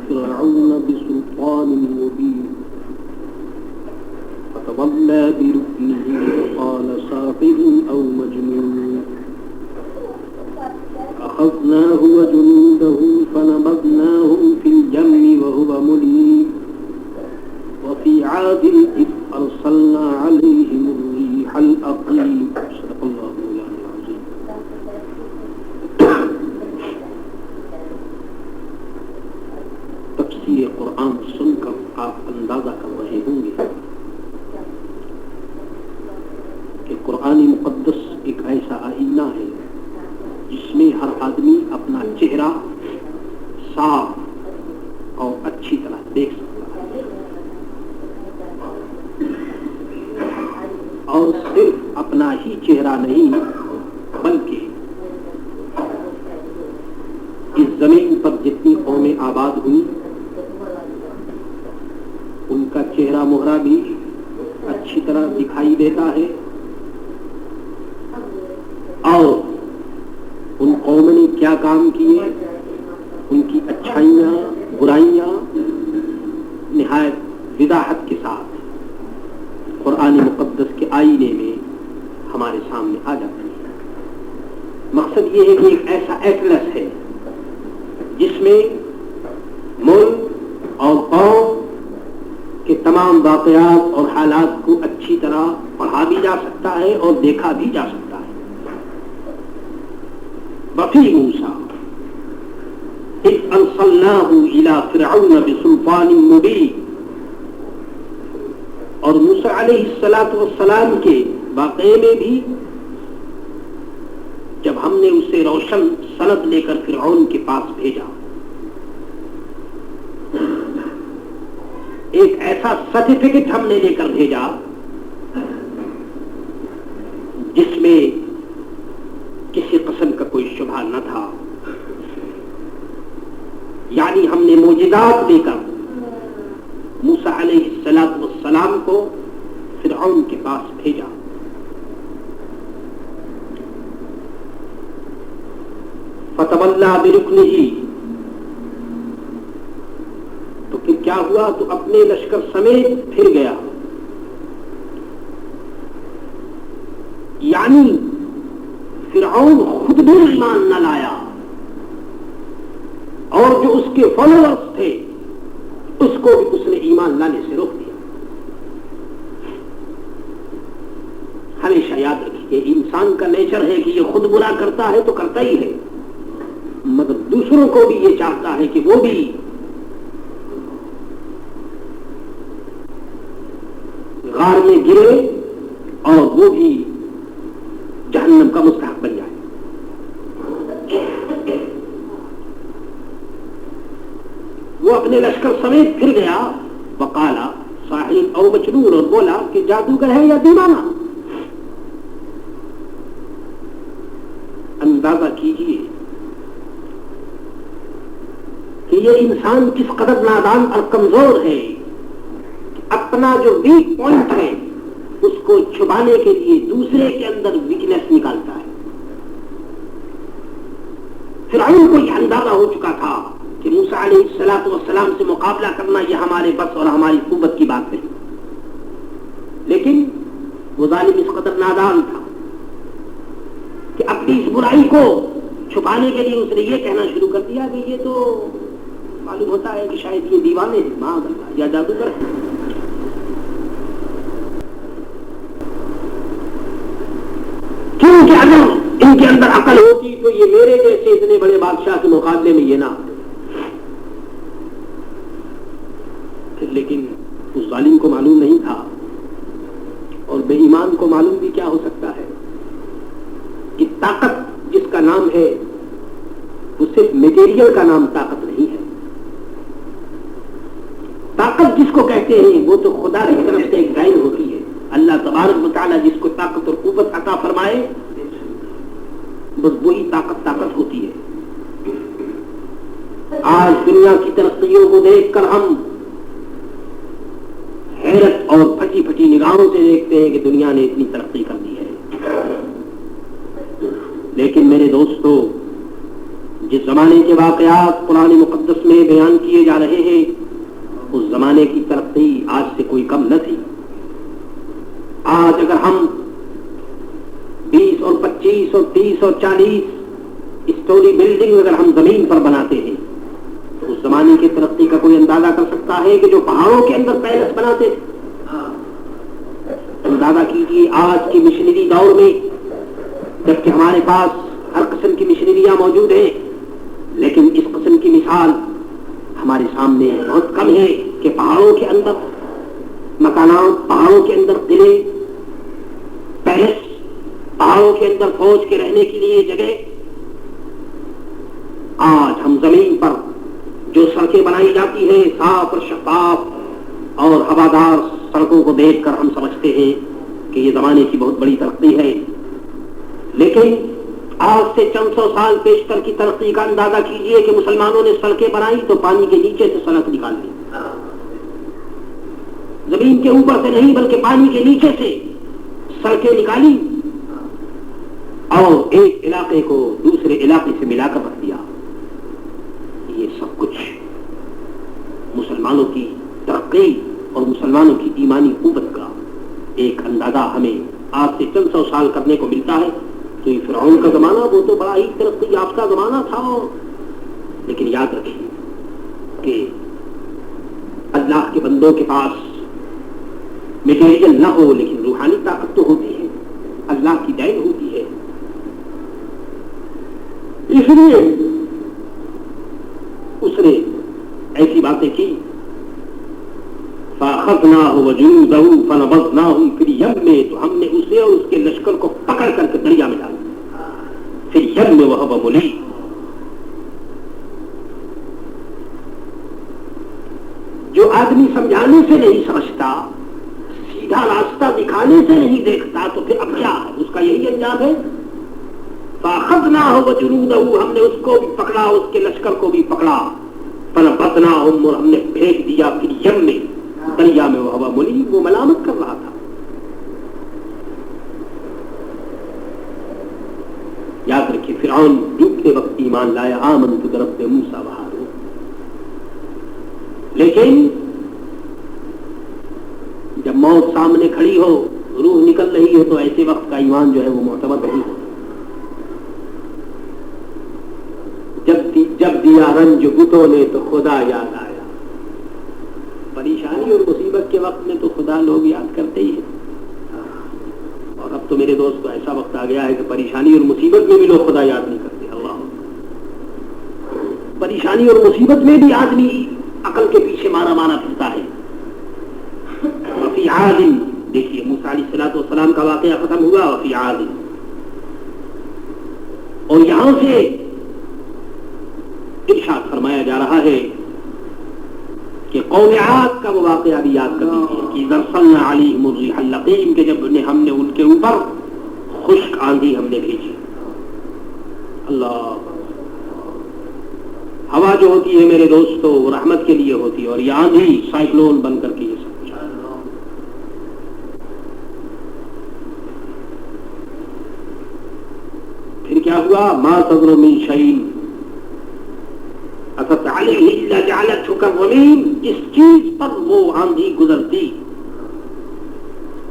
فرعون بسلطان مبين فتولى بركنه وقال ساحر أو مجنون أخذناه وجنوده فنبذناهم في اليم وهو مليم وفي عاد إذ أرسلنا عليهم الريح الأقيم صدق الله مولانا العظيم. تفسیر قرآن سن کر آپ اندازہ کر رہے ہوں گے کہ قرآن مقدس ایک ایسا آئینہ ہے جس میں ہر آدمی اپنا چہرہ صاف اور اچھی طرح دیکھ سکتا ہے، اور صرف اپنا ہی چہرہ نہیں بلکہ اس زمین پر جتنی قومیں آباد ہوئی ان کا چہرہ مہرہ بھی اچھی طرح دکھائی دیتا ہے، اور ان قوموں نے کیا کام کیے، ان کی اچھائیاں برائیاں نہایت وضاحت کے ساتھ قرآن مقدس کے آئینے میں ہمارے سامنے آ جاتی ہے۔ مقصد یہ ہے کہ ایک ایسا ایٹلس ہے جس میں ملک اور قوم کے تمام واقعات اور حالات کو اچھی طرح پڑھا بھی جا سکتا ہے اور دیکھا بھی جا سکتا ہے۔ وفی موسیٰ اذ ارسلناہ الی فرعون بسلطان مبین، اور موسیٰ علیہ السلام کے واقعے میں بھی جب ہم نے اسے روشن سند لے کر فرعون کے پاس بھیجا، ایک ایسا سرٹیفکیٹ ہم نے لے کر بھیجا جس میں کسی قسم کا کوئی شبہ نہ تھا، یعنی ہم نے معجزات دے کر موسیٰ علیہ السلام کو فرعون کے پاس بھیجا۔ فتولی برکنہ، تو پھر کیا ہوا، تو اپنے لشکر سمیت پھر گیا، یعنی فرعون خود بھی ایمان نہ لایا اور جو اس کے فالوورز تھے اس کو بھی اس نے ایمان لانے سے روک دیا۔ ہمیشہ یاد رکھیے انسان کا نیچر ہے کہ یہ خود برا کرتا ہے تو کرتا ہی ہے، مگر دوسروں کو بھی یہ چاہتا ہے کہ وہ بھی غار میں گرے اور وہ بھی جہنم کا مستحق بن جائے۔ وہ اپنے لشکر سمیت پھر گیا، وقالا ساحر او مجنون، اور بولا کہ جادوگر ہے یا دیوانہ۔ اندازہ کیجئے کہ یہ انسان کس قدر نادان اور کمزور ہے کہ اپنا جو ویک پوائنٹ ہے اس کو چھپانے کے لیے دوسرے کے اندر ویکنیس نکالتا ہے۔ فرعون کو یہ اندازہ ہو چکا تھا کہ موسیٰ علیہ السلام سے مقابلہ کرنا یہ ہمارے بس اور ہماری قوت کی بات نہیں، لیکن وہ ظالم اس قدر نادان تھا کہ اپنی اس برائی کو چھپانے کے لیے اس نے یہ کہنا شروع کر دیا کہ یہ تو معلوم ہوتا ہے کہ شاید یہ دیوانے ہیں، معاذ اللہ، یا جادوگر ہیں۔ کیونکہ اگر ان کے اندر عقل ہوتی تو یہ میرے جیسے اتنے بڑے بادشاہ کے مقابلے میں یہ نہ آتے۔ لیکن اس ظالم کو معلوم نہیں تھا، اور بے ایمان کو معلوم بھی کیا ہو سکتا ہے کہ طاقت جس کا نام ہے وہ صرف میٹیریل کا نام طاقت نہیں ہے۔ طاقت جس کو کہتے ہیں وہ تو خدا کی طرف سے ایک ظاہر ہوتی ہے۔ اللہ تبارک و تعالیٰ جس کو طاقت اور قوت عطا فرمائے بس وہی طاقت ہوتی ہے۔ آج دنیا کی ترقیوں کو دیکھ کر ہم حیرت اور پھٹی پھٹی نگاہوں سے دیکھتے ہیں کہ دنیا نے اتنی ترقی کر دی ہے، لیکن میرے دوستو جس زمانے کے واقعات قرآن مقدس میں بیان کیے جا رہے ہیں اس زمانے کی ترقی آج سے کوئی کم نہ تھی. آج اگر ہم 20 اور 25 اور 30 اور 40 اسٹوری بلڈنگ اگر ہم زمین پر بناتے ہیں تو اس زمانے کی ترقی کا کوئی اندازہ کر سکتا ہے کہ جو پہاڑوں کے اندر پیلس بناتے تھے؟ اندازہ کیجیے آج کی مشنری دور میں، جبکہ ہمارے پاس ہر قسم کی مشنریاں موجود ہیں، لیکن اس قسم کی مثال ہمارے سامنے بہت کم ہے کہ پہاڑوں کے اندر مکانات، پہاڑوں کے اندر قلعے، پیلس، پہاڑوں کے اندر فوج کے رہنے کے لیے جگہ. آج ہم زمین پر جو سڑکیں بنائی جاتی ہیں صاف اور شفاف اور ہوادار سڑکوں کو دیکھ کر ہم سمجھتے ہیں کہ یہ زمانے کی بہت بڑی ترقی ہے، لیکن آج سے چند سو سال پیشتر کی ترقی کا اندازہ کیجئے کہ مسلمانوں نے سڑکیں بنائی تو پانی کے نیچے سے سڑک نکال لی، زمین کے اوپر سے نہیں بلکہ پانی کے نیچے سے سڑکیں نکالی اور ایک علاقے کو دوسرے علاقے سے ملا کر رکھ دیا. یہ سب کچھ مسلمانوں کی ترقی اور مسلمانوں کی ایمانی قوت کا ایک اندازہ ہمیں آج سے چند سو سال کرنے کو ملتا ہے. تو یہ فرعون کا زمانہ وہ تو بڑا ہی ترقی یافتہ زمانہ تھا، لیکن یاد رکھیے کہ اللہ کے بندوں کے پاس میٹیریل نہ ہو لیکن روحانی طاقت تو ہوتی ہے، اللہ کی دین ہوتی ہے. اس لیے اس نے ایسی باتیں کی فَأَخَذْنَاهُ وَجُنُودَهُ فَنَبَذْنَاهُمْ فِي الْيَمِّ، تو ہم نے اسے اور اس کے لشکر کو پکڑ کر کے دریا میں ڈال دیا. فِي الْيَمِّ وَهُوَ مُلِيمٌ. جو آدمی سمجھانے سے نہیں سمجھتا، سیدھا راستہ دکھانے سے نہیں دیکھتا، تو پھر اب کیا ہے؟ اس کا یہی انجام ہے. فَأَخَذْنَاهُ وَجُنُودَهُ، ہم نے اس کو بھی پکڑا، اس کے لشکر کو بھی پکڑا. فَنَبَذْنَاهُمْ، اور ہم نے پھینک دیا فِي الْيَمِّ، دریا میں. وہ ملیم، وہ ملامت کر رہا تھا. یاد رکھیے فرعون ڈوبتے وقت ایمان لایا، آمنت برب موسیٰ وہارون، لیکن جب موت سامنے کھڑی ہو، روح نکل رہی ہو، تو ایسے وقت کا ایمان جو ہے وہ معتبر نہیں ہوتا. جب دیا رنج بتوں نے تو خدا یاد آیا. پریشانی اور مصیبت کے وقت میں تو خدا لوگ یاد کرتے ہی ہیں، اور اب تو میرے دوست ایسا وقت آ گیا ہے کہ پریشانی اور مصیبت میں بھی لوگ خدا یاد نہیں کرتے. اللہ، پریشانی اور مصیبت میں بھی آدمی عقل کے پیچھے مارا پھرتا ہے. وفی عاد، دیکھیے موسیٰ علیہ الصلوۃ والسلام کا واقعہ ختم ہوا. وفی عاد، اور یہاں سے ارشاد فرمایا جا رہا ہے کہ قوم عاد کا وہ واقعہ بھی یاد کر لیجیے کہ ذرسلنا علیہم الریح اللقیم، کہ جب ہم نے ان کے اوپر خشک آندھی ہم نے بھیجی. اللہ، ہوا جو ہوتی ہے میرے دوستو وہ رحمت کے لیے ہوتی ہے، اور یہ آندھی سائیکلون بن کر کے یہ سب کچھ. پھر کیا ہوا؟ ما تذر من شیء اتت علیہ الا جعلتہ کالرمیم، جس چیز پر وہ آندھی گزرتی،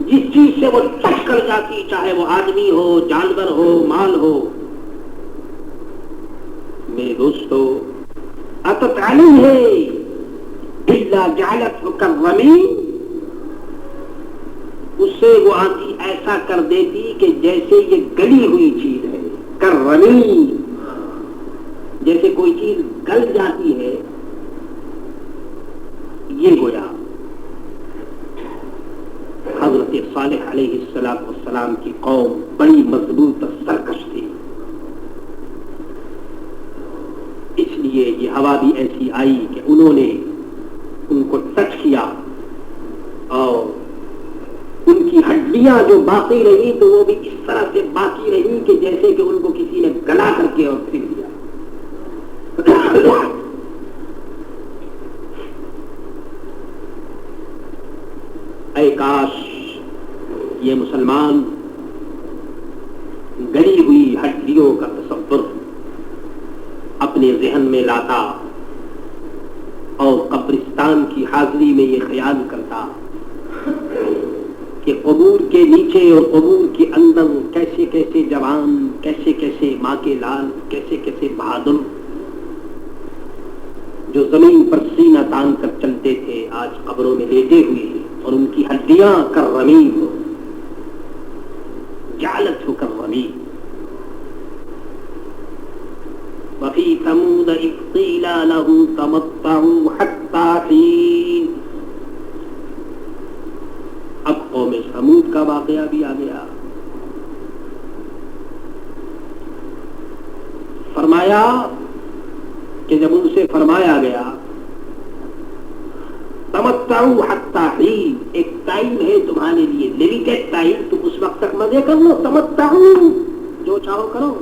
جس چیز سے وہ ٹچ کر جاتی، چاہے وہ آدمی ہو، جانور ہو، مال ہو، میرے دوستو اتت علیہ الا جعلتہ کالرمیم، اس سے وہ آندھی ایسا کر دیتی کہ جیسے یہ گلی ہوئی چیز ہے. کالرمیم، جیسے کوئی چیز گل جاتی ہے، یہ گویا حضرت صالح علیہ السلام کی قوم بڑی مضبوط سرکش تھی. اس لیے یہ ہوا بھی ایسی آئی کہ انہوں نے ان کو ٹچ کیا اور ان کی ہڈیاں جو باقی رہی تو وہ بھی اس طرح سے باقی رہی کہ جیسے کہ ان کو کسی نے گلا کر کے اور پھر دیا. اے کاش یہ مسلمان گلی ہوئی ہڈیوں کا تصور اپنے اپنے ذہن میں لاتا اور قبرستان کی حاضری میں یہ خیال کرتا کہ قبور کے نیچے اور قبور کے اندر کیسے کیسے جوان، کیسے کیسے ماں کے لال، کیسے کیسے بہادر جو زمین پر سینہ تان کر چلتے تھے آج قبروں میں لیٹے ہوئے ہیں اور ان کی ہڈیاں کر رمیم جعلت ہو کر رمیم. وفی ثمود اذ قیل لهم تمتعوا حتی حین. اب قوم ثمود کا واقعہ بھی آ گیا. فرمایا کہ جب ان سے فرمایا گیا تمتعوا حتی حین، ایک ٹائم ہے تمہارے لیے، لمیٹڈ ٹائم، تم اس وقت تک مزے کر لو، تمتعوا جو چاہو کرو.